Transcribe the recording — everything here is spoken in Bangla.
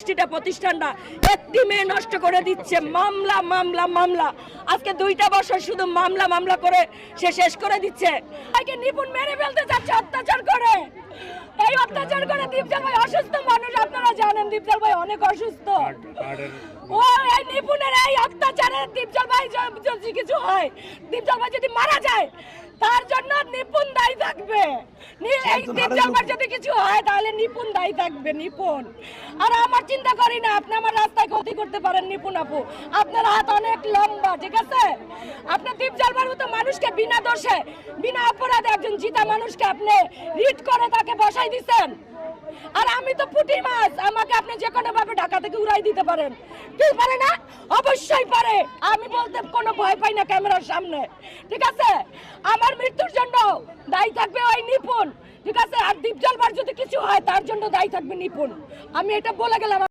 প্রতিষ্ঠানটা একটি মেয়ে নষ্ট করে দিচ্ছে। মামলা মামলা মামলা, আজকে 2টা বছর শুধু মামলা মামলা করে সে শেষ করে দিচ্ছে। তাকে নিপুণ মেরে ফেলতে যাচ্ছে অত্যাচার করে। এই অত্যাচার করে দীপজল ভাই অসুস্থ মানুষ, আপনারা জানেন দীপজল ভাই অনেক অসুস্থ। ও এই নিপুণের এই অত্যাচারে দীপজল ভাই যদি কিছু হয়, দীপজল ভাই যদি মারা যায় তার জন্য নিপুণ দায়ী থাকবে। এই দীপজল ভাই যদি কিছু হয় তাহলে নিপুণ দায়ী থাকবে, নিপুণ। আর আমার চিন্তা করি না আপনি আমার রাস্তায় ক্ষতি করতে পারেন নিপুণ আপু, আপনার হাত অনেক লম্বা, ঠিক আছে? আপনার দীপজল ভাইয়ের মতো মানুষকে বিনা দোষে বিনা অপরাধে একজন জিতা মানুষকে আপনি রিট করে তাকে বসাই দিচ্ছেন। আর আমি তো পুঁটি মাছ, আমাকে আপনি যে কোনো ভাবে ঢাকা থেকে উড়াই দিতে পারেন। কি পারে না? অবশ্যই পারে। আমি বলতে কোনো ভয় পাই না ক্যামেরার সামনে, ঠিক আছে? আমার মৃত্যুর জন্য দায়ী থাকবে ওই নিপুণ, ঠিক আছে? আর দীপজল ভাইয়ের যদি কিছু হয় তার জন্য দায়ী থাকবে নিপুণ। আমি এটা বলে গেলাম।